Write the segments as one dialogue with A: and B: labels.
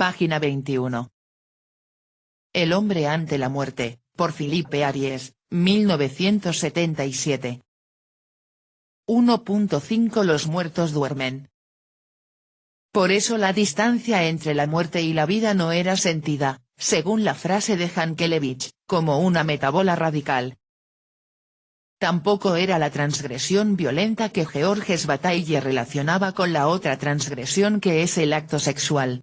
A: página 21. El hombre ante la muerte, por Felipe Aries, 1977. 1.5 Los muertos duermen. Por eso la distancia entre la muerte y la vida no era sentida, según la frase de Jankelevich, como una metábola radical. Tampoco era la transgresión violenta que Georges Bataille relacionaba con la otra transgresión que es el acto sexual.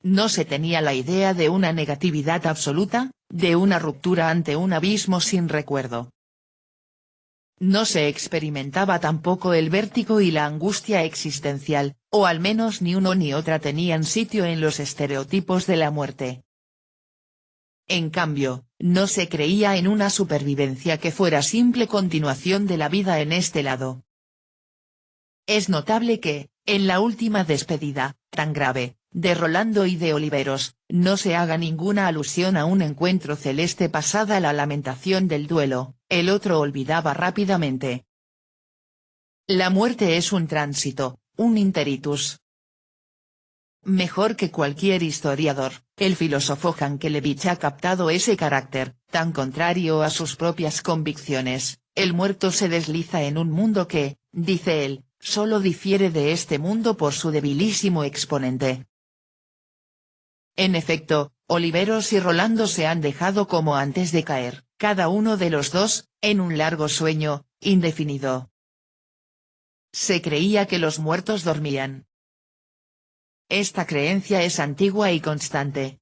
A: No se tenía la idea de una negatividad absoluta, de una ruptura ante un abismo sin recuerdo. No se experimentaba tampoco el vértigo y la angustia existencial, o al menos ni uno ni otra tenían sitio en los estereotipos de la muerte. En cambio, no se creía en una supervivencia que fuera simple continuación de la vida en este lado. Es notable que, en la última despedida, tan grave, de Rolando y de Oliveros, no se haga ninguna alusión a un encuentro celeste pasada la lamentación del duelo, el otro olvidaba rápidamente. La muerte es un tránsito, un interitus. Mejor que cualquier historiador, el filósofo Jankelevich ha captado ese carácter, tan contrario a sus propias convicciones. El muerto se desliza en un mundo que, dice él, solo difiere de este mundo por su debilísimo exponente. En efecto, Oliveros y Rolando se han dejado como antes de caer, cada uno de los dos, en un largo sueño, indefinido. Se creía que los muertos dormían. Esta creencia es antigua y constante.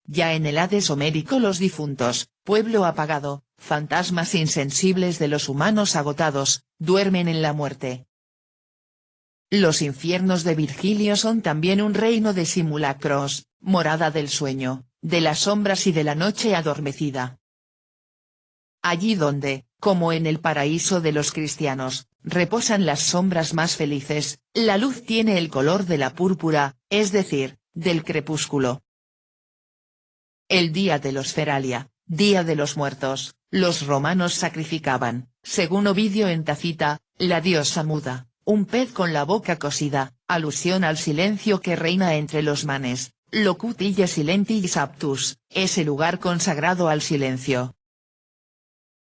A: Ya en el Hades homérico los difuntos, pueblo apagado, fantasmas insensibles de los humanos agotados, duermen en la muerte. Los infiernos de Virgilio son también un reino de simulacros, morada del sueño, de las sombras y de la noche adormecida. Allí donde, como en el paraíso de los cristianos, reposan las sombras más felices, la luz tiene el color de la púrpura, es decir, del crepúsculo. El día de los Feralia, día de los muertos, los romanos sacrificaban, según Ovidio en Tacita, la diosa muda, un pez con la boca cosida, alusión al silencio que reina entre los manes, locutille silentis aptus, ese lugar consagrado al silencio.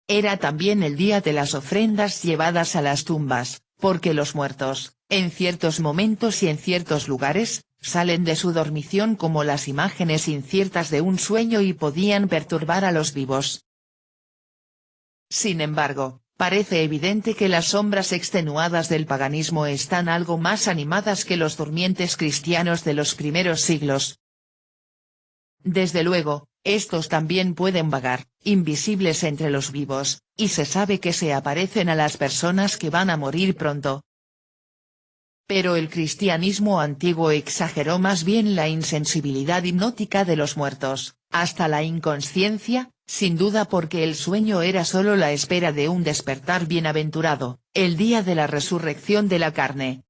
A: Era también el día de las ofrendas llevadas a las tumbas, porque los muertos, en ciertos momentos y en ciertos lugares, salen de su dormición como las imágenes inciertas de un sueño y podían perturbar a los vivos. Sin embargo, parece evidente que las sombras extenuadas del paganismo están algo más animadas que los durmientes cristianos de los primeros siglos. Desde luego, estos también pueden vagar, invisibles entre los vivos, y se sabe que se aparecen a las personas que van a morir pronto. Pero el cristianismo antiguo exageró más bien la insensibilidad hipnótica de los muertos, hasta la inconsciencia, sin duda porque el sueño era solo la espera de un despertar bienaventurado, el día de la resurrección de la carne.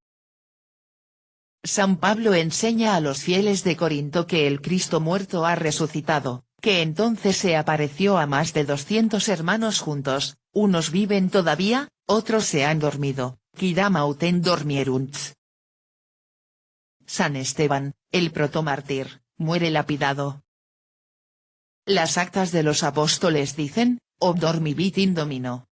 A: San Pablo enseña a los fieles de Corinto que el Cristo muerto ha resucitado, que entonces se apareció a más de 200 hermanos juntos, unos viven todavía, otros se han dormido, quidam autem dormierunt. San Esteban, el protomártir, muere lapidado. Las actas de los apóstoles dicen, ob dormivit in domino.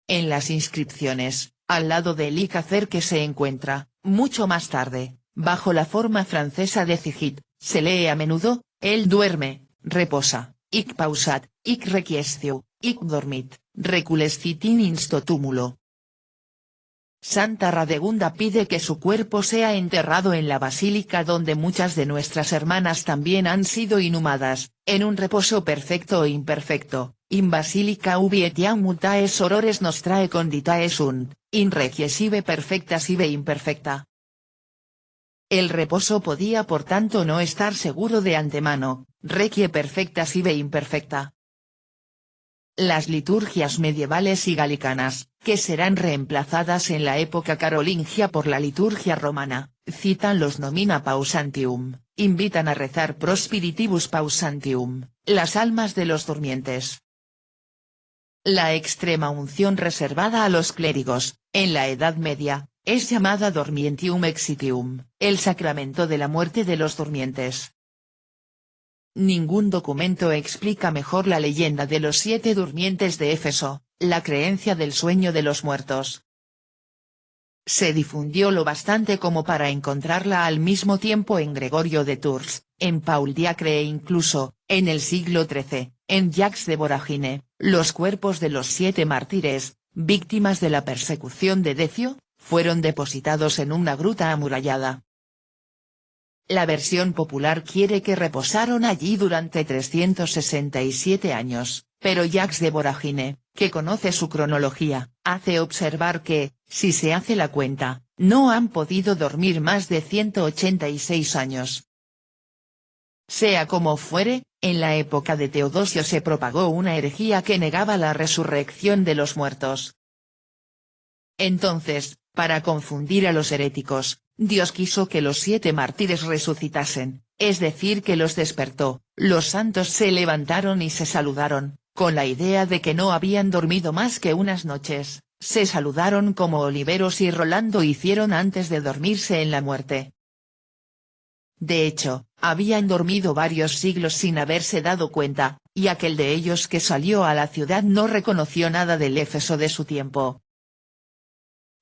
A: En las inscripciones, al lado del Icacer que se encuentra, mucho más tarde, bajo la forma francesa de Cigit, se lee a menudo, él duerme, reposa, hic pausat, hic requiescio, hic dormit, reculescit in insto túmulo. Santa Radegunda pide que su cuerpo sea enterrado en la basílica donde muchas de nuestras hermanas también han sido inhumadas, en un reposo perfecto o imperfecto, in basilica ubi etiam mutae sorores nostrae conditae sunt, in requie sive perfecta sive imperfecta. El reposo podía por tanto no estar seguro de antemano, requie perfecta sive imperfecta. Las liturgias medievales y galicanas, que serán reemplazadas en la época carolingia por la liturgia romana, citan los nomina pausantium, invitan a rezar prospiritibus pausantium, las almas de los durmientes. La extrema unción reservada a los clérigos, en la Edad Media, es llamada Dormientium Exitium, el sacramento de la muerte de los durmientes. Ningún documento explica mejor la leyenda de los 7 durmientes de Éfeso, la creencia del sueño de los muertos. Se difundió lo bastante como para encontrarla al mismo tiempo en Gregorio de Tours, en Paul Diacre e incluso, en el siglo XIII, en Jacques de Voragine, los cuerpos de los 7 mártires, víctimas de la persecución de Decio, fueron depositados en una gruta amurallada. La versión popular quiere que reposaron allí durante 367 años, pero Jacques de Voragine, que conoce su cronología, hace observar que, si se hace la cuenta, no han podido dormir más de 186 años. Sea como fuere, en la época de Teodosio se propagó una herejía que negaba la resurrección de los muertos. Entonces, para confundir a los heréticos, Dios quiso que los 7 mártires resucitasen, es decir que los despertó, los santos se levantaron y se saludaron, con la idea de que no habían dormido más que unas noches, se saludaron como Oliveros y Rolando hicieron antes de dormirse en la muerte. De hecho, habían dormido varios siglos sin haberse dado cuenta, y aquel de ellos que salió a la ciudad no reconoció nada del Éfeso de su tiempo.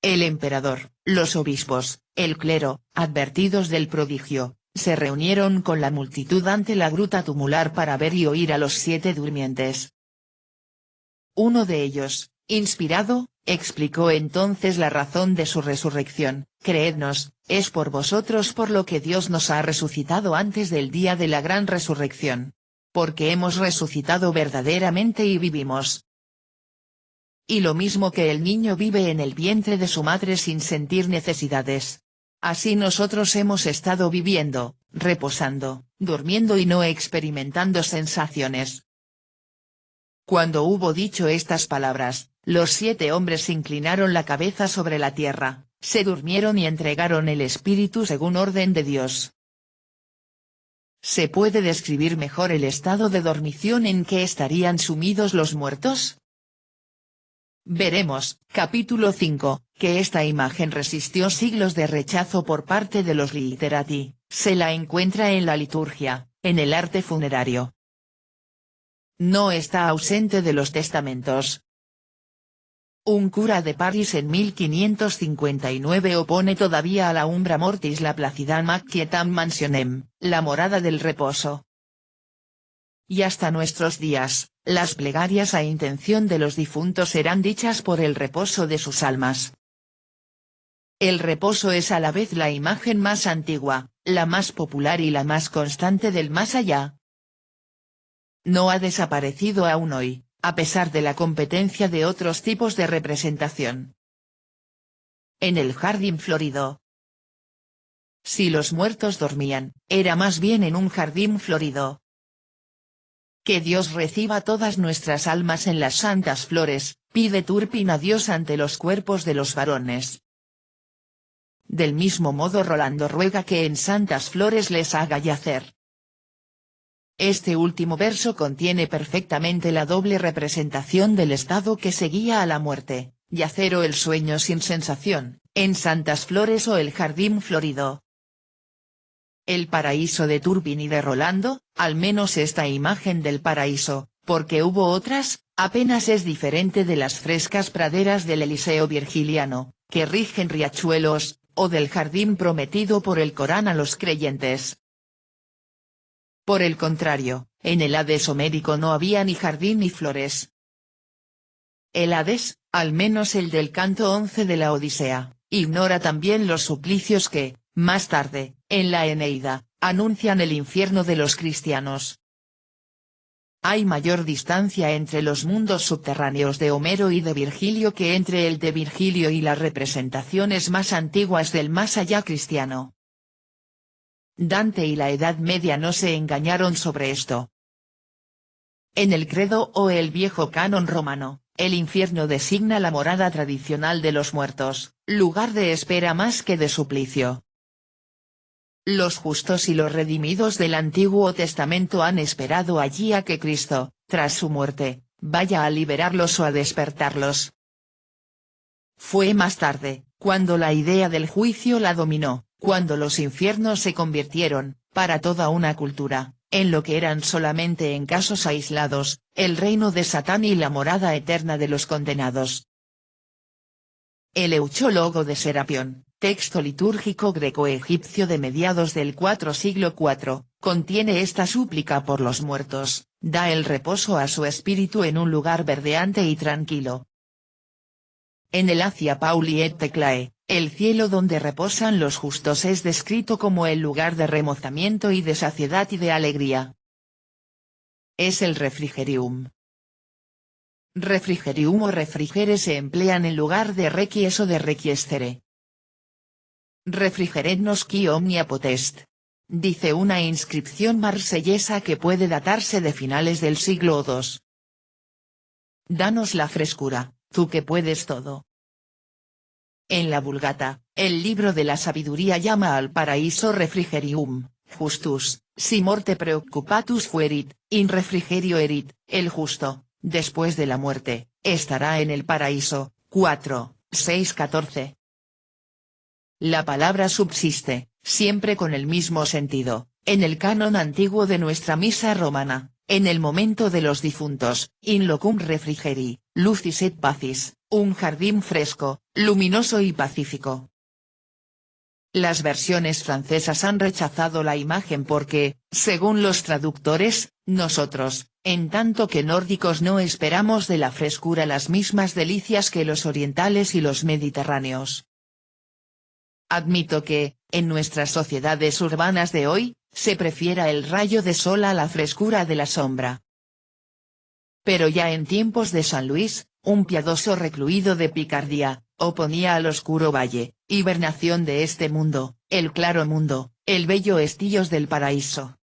A: El emperador, los obispos, el clero, advertidos del prodigio, se reunieron con la multitud ante la gruta tumular para ver y oír a los 7 durmientes. Uno de ellos, inspirado, explicó entonces la razón de su resurrección: creednos, es por vosotros por lo que Dios nos ha resucitado antes del día de la gran resurrección. Porque hemos resucitado verdaderamente y vivimos. Y lo mismo que el niño vive en el vientre de su madre sin sentir necesidades. Así nosotros hemos estado viviendo, reposando, durmiendo y no experimentando sensaciones. Cuando hubo dicho estas palabras, los 7 hombres inclinaron la cabeza sobre la tierra, se durmieron y entregaron el espíritu según orden de Dios. ¿Se puede describir mejor el estado de dormición en que estarían sumidos los muertos? Veremos, capítulo 5, que esta imagen resistió siglos de rechazo por parte de los literati, se la encuentra en la liturgia, en el arte funerario. No está ausente de los testamentos. Un cura de París en 1559 opone todavía a la umbra mortis la placidam quietam mansionem, la morada del reposo. Y hasta nuestros días, las plegarias a intención de los difuntos serán dichas por el reposo de sus almas. El reposo es a la vez la imagen más antigua, la más popular y la más constante del más allá. No ha desaparecido aún hoy, a pesar de la competencia de otros tipos de representación. En el jardín florido. Si los muertos dormían, era más bien en un jardín florido. Que Dios reciba todas nuestras almas en las santas flores, pide Turpin a Dios ante los cuerpos de los varones. Del mismo modo Rolando ruega que en santas flores les haga yacer. Este último verso contiene perfectamente la doble representación del estado que seguía a la muerte, yacer o el sueño sin sensación, en santas flores o el jardín florido. El paraíso de Turpin y de Rolando, al menos esta imagen del paraíso, porque hubo otras, apenas es diferente de las frescas praderas del Eliseo virgiliano, que rigen riachuelos, o del jardín prometido por el Corán a los creyentes. Por el contrario, en el Hades homérico no había ni jardín ni flores. El Hades, al menos el del canto 11 de la Odisea, ignora también los suplicios que, más tarde, en la Eneida, anuncian el infierno de los cristianos. Hay mayor distancia entre los mundos subterráneos de Homero y de Virgilio que entre el de Virgilio y las representaciones más antiguas del más allá cristiano. Dante y la Edad Media no se engañaron sobre esto. En el credo o el viejo canon romano, el infierno designa la morada tradicional de los muertos, lugar de espera más que de suplicio. Los justos y los redimidos del Antiguo Testamento han esperado allí a que Cristo, tras su muerte, vaya a liberarlos o a despertarlos. Fue más tarde, cuando la idea del juicio la dominó, cuando los infiernos se convirtieron, para toda una cultura, en lo que eran solamente en casos aislados, el reino de Satán y la morada eterna de los condenados. El Euchólogo de Serapión, texto litúrgico greco-egipcio de mediados del siglo IV, contiene esta súplica por los muertos, da el reposo a su espíritu en un lugar verdeante y tranquilo. En el Hacia Pauli et Teclae, el cielo donde reposan los justos es descrito como el lugar de remozamiento y de saciedad y de alegría. Es el refrigerium. Refrigerium o refrigere se emplean en lugar de requies o de requiescere. Refrigeretnos qui omnia potest. Dice una inscripción marsellesa que puede datarse de finales del siglo II. Danos la frescura, tú que puedes todo. En la Vulgata, el libro de la sabiduría llama al paraíso refrigerium, justus, si morte preoccupatus fuerit, in refrigerio erit, el justo, después de la muerte, estará en el paraíso. 4:6-14. La palabra subsiste, siempre con el mismo sentido, en el canon antiguo de nuestra misa romana, en el momento de los difuntos, in locum refrigeri, lucis et pacis, un jardín fresco, luminoso y pacífico. Las versiones francesas han rechazado la imagen porque, según los traductores, nosotros, en tanto que nórdicos no esperamos de la frescura las mismas delicias que los orientales y los mediterráneos. Admito que, en nuestras sociedades urbanas de hoy, se prefiera el rayo de sol a la frescura de la sombra. Pero ya en tiempos de San Luis, un piadoso recluido de Picardía, oponía al oscuro valle, hibernación de este mundo, el claro mundo, el bello estíos del paraíso.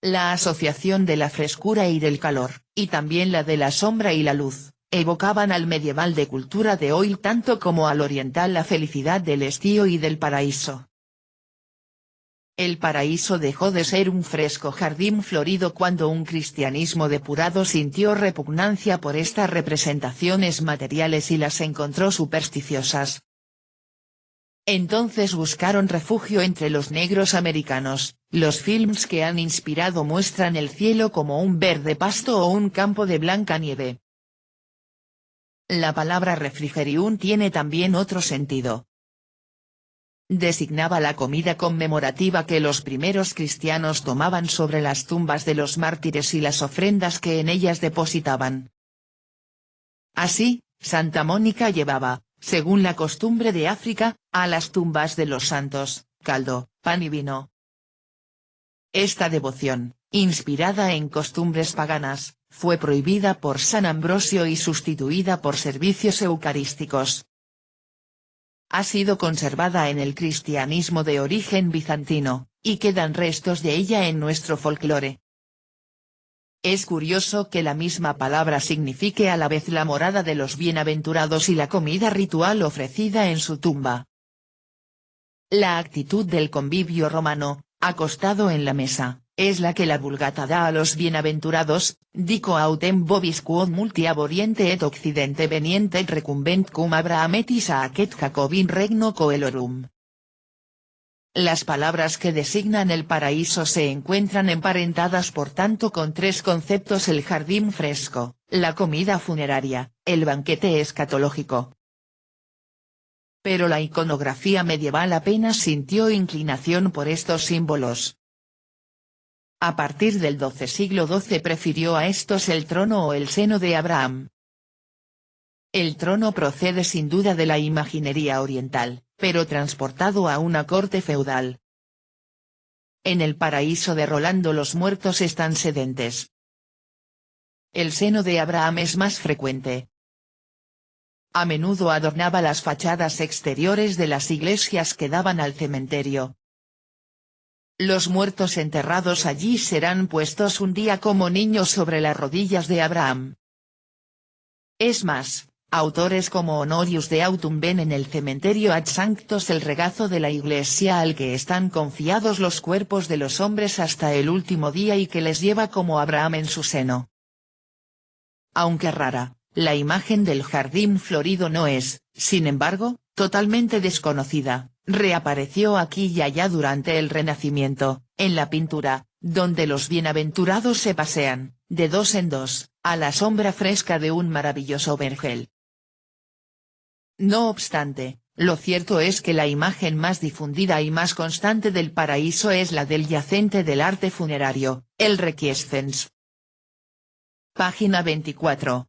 A: La asociación de la frescura y del calor, y también la de la sombra y la luz, evocaban al medieval de cultura de hoy tanto como al oriental la felicidad del estío y del paraíso. El paraíso dejó de ser un fresco jardín florido cuando un cristianismo depurado sintió repugnancia por estas representaciones materiales y las encontró supersticiosas. Entonces buscaron refugio entre los negros americanos. Los films que han inspirado muestran el cielo como un verde pasto o un campo de blanca nieve. La palabra refrigerium tiene también otro sentido. Designaba la comida conmemorativa que los primeros cristianos tomaban sobre las tumbas de los mártires y las ofrendas que en ellas depositaban. Así, Santa Mónica llevaba, según la costumbre de África, a las tumbas de los santos, caldo, pan y vino. Esta devoción, inspirada en costumbres paganas, fue prohibida por San Ambrosio y sustituida por servicios eucarísticos. Ha sido conservada en el cristianismo de origen bizantino, y quedan restos de ella en nuestro folclore. Es curioso que la misma palabra signifique a la vez la morada de los bienaventurados y la comida ritual ofrecida en su tumba. La actitud del convivio romano, acostado en la mesa, es la que la Vulgata da a los bienaventurados, dico autem vobis quod multi ab oriente et occidente veniente et recumbent cum Abraham et Isaac et Jacob in regno coelorum. Las palabras que designan el paraíso se encuentran emparentadas por tanto con tres conceptos: el jardín fresco, la comida funeraria, el banquete escatológico. Pero la iconografía medieval apenas sintió inclinación por estos símbolos. A partir del siglo XII prefirió a estos el trono o el seno de Abraham. El trono procede sin duda de la imaginería oriental, pero transportado a una corte feudal. En el paraíso de Rolando los muertos están sedentes. El seno de Abraham es más frecuente. A menudo adornaba las fachadas exteriores de las iglesias que daban al cementerio. Los muertos enterrados allí serán puestos un día como niños sobre las rodillas de Abraham. Es más, autores como Honorius de Autum ven en el cementerio ad sanctos el regazo de la iglesia al que están confiados los cuerpos de los hombres hasta el último día y que les lleva como Abraham en su seno. Aunque rara, La imagen del jardín florido no es, sin embargo, totalmente desconocida, reapareció aquí y allá durante el Renacimiento, en la pintura, donde los bienaventurados se pasean, de dos en dos, a la sombra fresca de un maravilloso vergel. No obstante, lo cierto es que la imagen más difundida y más constante del paraíso es la del yacente del arte funerario, el Requiescens. Página 24.